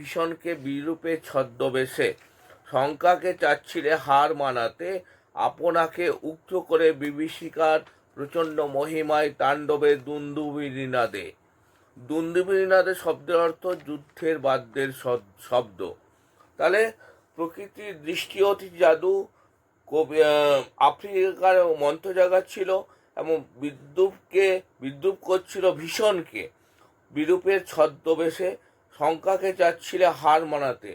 ভীষণকে বিরূপে ছদ্মবেশে, শঙ্কাকে চাচ্ছিলে হার মানাতে, আপনাকে উগ্র করে বিভীষিকার প্রচণ্ড মহিমায় তাণ্ডবে দুন্দুবিনীনাদে। দুন্দুবিনীনাদে শব্দের অর্থ যুদ্ধের বাদ্যের শব্দ। তাহলে প্রকৃতির দৃষ্টি অতি জাদু আফ্রিকার মন্ত্র জাগাচ্ছিল এবং বিদ্রুপ করছিল ভীষণকে বিরূপের ছদ্মবেশে, শঙ্কাকে চাচ্ছিলে হার মানাতে।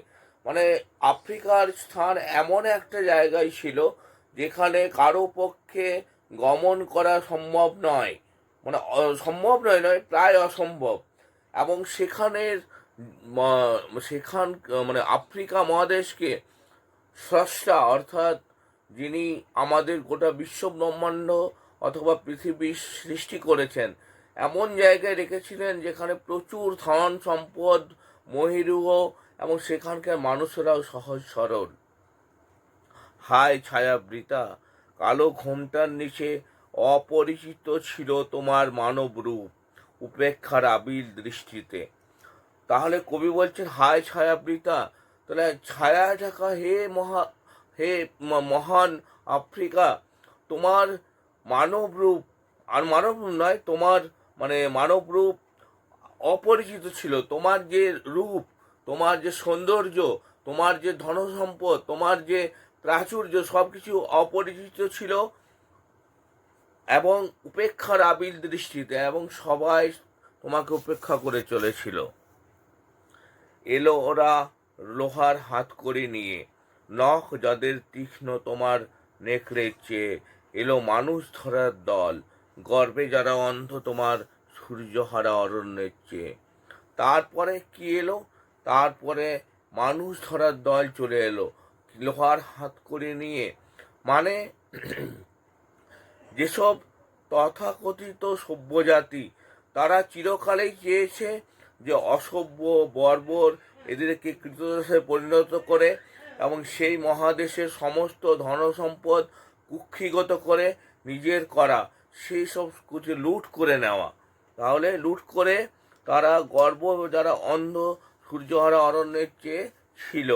মানে আফ্রিকার স্থান এমন একটা জায়গায় ছিল যেখানে কারো পক্ষে গমন করা সম্ভব নয়, মানে সম্ভব নয় প্রায় অসম্ভব। এবং মানে আফ্রিকা মহাদেশকে স্রষ্টা অর্থাৎ যিনি আমাদের গোটা বিশ্ব ব্রহ্মাণ্ড অথবা পৃথিবীর সৃষ্টি করেছেন এমন জায়গায় রেখেছিলেন যেখানে প্রচুর ধন সম্পদ মহিরুহ এবং সেখানকার মানুষেরাও সহজ সরল। হায় ছায়াবৃতা, কালো ঘোমটার নিচে অপরিচিত ছিল তোমার মানব রূপ উপেক্ষার আবিল দৃষ্টিতে। তাহলে কবি বলছেন হায় ছায়াবৃতা, তাহলে ছায়া ঢাকা হে মহান আফ্রিকা, তোমার মানব রূপ, আর মানব রূপ নয়, তোমার মানে মানব রূপ অপরিচিত ছিল। তোমার যে রূপ, তোমার যে সৌন্দর্য, তোমার যে ধনসম্পদ, তোমার যে প্রাচুর্য, সব কিছু অপরিচিত ছিল এবং উপেক্ষার আবিল দৃষ্টিতে, এবং সবাই তোমাকে উপেক্ষা করে চলেছিল। এলো ওরা লোহার হাতকড়ি নিয়ে, নখ যাদের তীক্ষ্ণ তোমার নেকড়ের চেয়ে, এলো মানুষ ধরার দল, গর্বে যারা অন্ধ তোমার সূর্যহারা অরণ্যের চেয়ে। তারপরে কি এলো? তারপরে মানুষ ধরার দল চলে এলো লোহার হাতকড়ি নিয়ে। মানে যেসব তথাকথিত সভ্যজাতি, তারা চিরকালেই চেয়েছে যে অসভ্য বর্বর এদেরকে কৃতদাসে পরিণত করে এবং সেই মহাদেশের সমস্ত ধনসম্পদ কুক্ষিগত করে নিজের করা, সেই সব কিছু লুট করে নেওয়া। তাহলে লুট করে তারা গর্ব যারা অন্ধ সূর্যহারা অরণ্যের চেয়ে ছিল।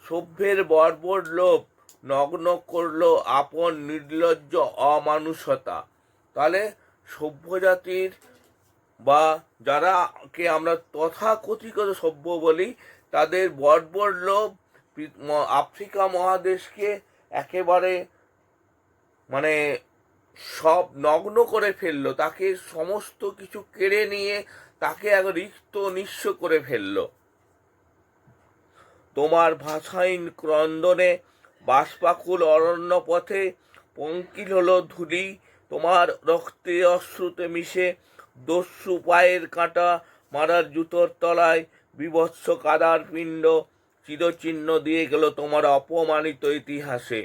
সভ্যের বর্বর লোভ নগ্ন করলো আপন নির্লজ্জ অমানুষতা। তাহলে সভ্য জাতির বা যারাকে আমরা তথাকথিত সভ্য বলি, তাদের বর্বর লোভ আফ্রিকা মহাদেশকে একেবারে মানে সব নগ্ন করে ফেললো, তাকে সমস্ত কিছু কেড়ে নিয়ে তাকে এক রিক্ত নিঃস্ব করে ফেললো। তোমার ভাষাহীন ক্রন্দনে বাষ্পাকুল অরণ্য পথে পঙ্কিল হলো ধূলি, তোমার রক্তে অশ্রুতে মিশে দস্যু পায়ের কাঁটা মারার জুতোর তলায় বিভৎস কাদার পিণ্ড চিরচিহ্ন দিয়ে গেল তোমার অপমানিত ইতিহাসে।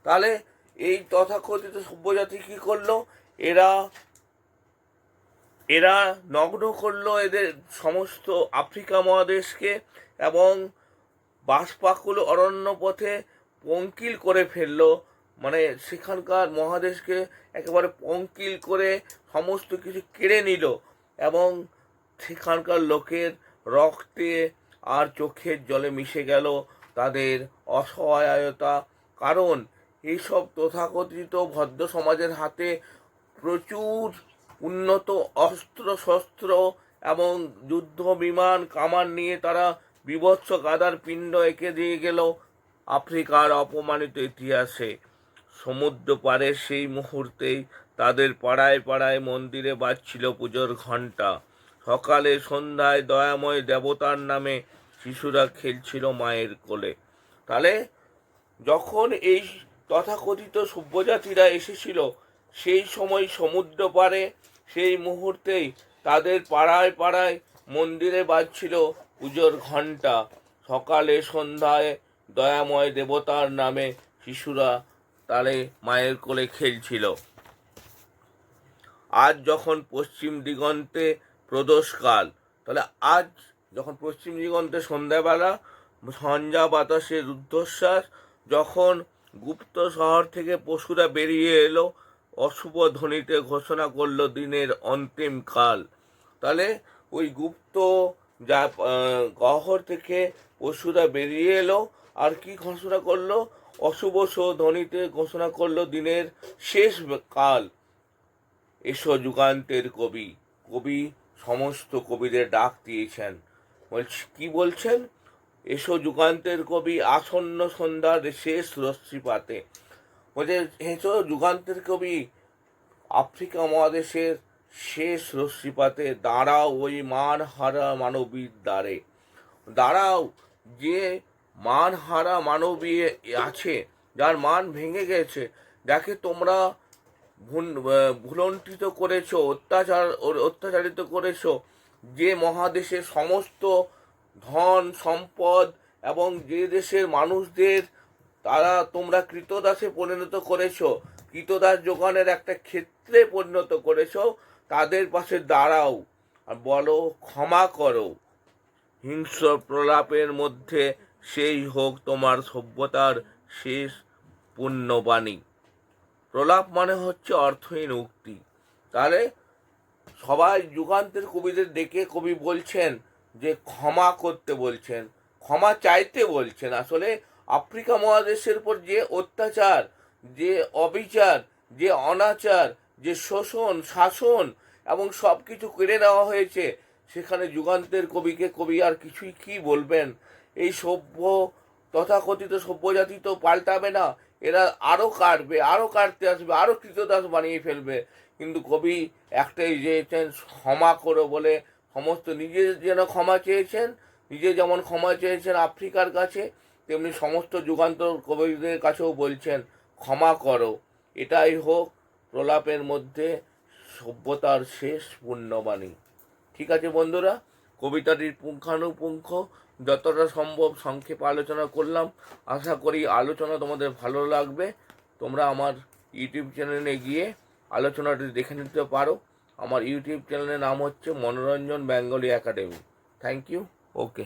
তাহলে এই তথাকথিত সভ্যজাতি কি করলো? এরা নগ্ন করলো এদের সমস্ত আফ্রিকা মহাদেশকে এবং বাষ্পাকুল অরণ্য পথে পঙ্কিল করে ফেললো। মানে সেখানকার মহাদেশকে একেবারে পঙ্কিল করে সমস্ত কিছু কেড়ে নিল এবং সেখানকার লোকের রক্তে আর চোখের জলে মিশে গেল তাদের অসহায়তা। কারণ এইসব তথাকথিত ভদ্র সমাজের হাতে প্রচুর উন্নত অস্ত্র শস্ত্র এবং যুদ্ধ বিমান কামান নিয়ে তারা বিভৎস গাদার পিণ্ড এঁকে দিয়ে গেল আফ্রিকার অপমানিত ইতিহাসে। সমুদ্র পারে সেই মুহূর্তেই তাদের পাড়ায় পাড়ায় মন্দিরে বাজছিল পুজোর ঘণ্টা। সকালে সন্ধ্যায় দয়াময় দেবতার নামে শিশুরা খেলছিল মায়ের কোলে। তাহলে যখন এই তথাকথিত সভ্যজাতিরা এসেছিল সেই সময় সমুদ্র পারে সেই মুহূর্তেই তাদের পাড়ায় পাড়ায় মন্দিরে বাজছিল পুজোর ঘণ্টা। সকালে সন্ধ্যায় দয়াময় দেবতার নামে শিশুরা তালে মায়ের কোলে খেলছিল। আজ যখন পশ্চিম দিগন্তে প্রদোষকাল, তাহলে আজ যখন পশ্চিম দিগন্তে সন্ধ্যাবেলা সন্ধ্যা বাতাসে রুদ্ধশ্বাস, যখন গুপ্ত শহর থেকে পশুরা বেরিয়ে এলো অশুভ ধ্বনিতে ঘোষণা করলো দিনের অন্তিম কাল। তাহলে ওই গুপ্ত যা গহ্বর থেকে পশুরা বেরিয়ে এলো আর কি ঘোষণা করলো, অশুভ ধ্বনিতে ঘোষণা করলো দিনের শেষ কাল। এসো যুগান্তের কবি। কবি সমস্ত কবিদের ডাক দিয়েছেন, কি বলছেন? এসো যুগান্তের কবি, আসন্ন সন্ধ্যার শেষ রশ্মিপাতে। বলছে এসো যুগান্তের কবি, আফ্রিকা মহাদেশের শেষ রশ্মিপাতে দাঁড়াও ওই মানহারা মানবীর দ্বারে। দাঁড়াও যে মানহারা মানবী আছে, যার মান ভেঙে গেছে, যাকে তোমরা ভুলণ্ঠিত করেছো, অত্যাচারিত করেছো, যে মহাদেশের সমস্ত ধন সম্পদ এবং যে দেশের মানুষদের তোমরা কৃতদাসে পরিণত করেছো, কৃতদাস যোগানের একটা ক্ষেত্রে পরিণত করেছো, তাদের পাশে দাঁড়াও আর বলো ক্ষমা করো। হিংস্র প্রলাপের মধ্যে সেই হোক তোমার সভ্যতার শেষ পুণ্যবাণী। প্রলাপ মানে হচ্ছে অর্থহীন উক্তি। তাহলে সবাই যুগান্তের কবিদের ডেকে কবি বলছেন যে ক্ষমা করতে বলছেন, ক্ষমা চাইতে বলছেন। আসলে আফ্রিকা মহাদেশের উপর যে অত্যাচার, যে অবিচার, যে অনাচার, যে শোষণ, শাসন এবং সব কিছু কেড়ে নেওয়া হয়েছে, সেখানে যুগান্তের কবি আর কিছুই কি বলবেন? এই তথাকথিত সভ্য জাতি তো পাল্টাবে না, এরা আরও কাটবে, আরও কাটতে আসবে, আরও কৃতদাস বানিয়ে ফেলবে। কিন্তু কবি একটাই চেয়েছেন, ক্ষমা করো বলে। সমস্ত নিজে যেন ক্ষমা চেয়েছেন, নিজে যেমন ক্ষমা চেয়েছেন আফ্রিকার কাছে, তেমনি সমস্ত যুগান্তর কবিদের কাছেও বলছেন ক্ষমা করো। এটাই হোক প্রলাপের মধ্যে সভ্যতার শেষ পুণ্যবাণী। ঠিক আছে বন্ধুরা, কবিতাটির পুঙ্খানুপুঙ্খ যতটা সম্ভব সংক্ষেপে আলোচনা করলাম। আশা করি আলোচনা তোমাদের ভালো লাগবে। তোমরা আমার ইউটিউব চ্যানেলে গিয়ে আলোচনাটি দেখে নিতে পারো। আমার ইউটিউব চ্যানেলের নাম হচ্ছে Monoranjan Bengali academy. Thank you. Okay.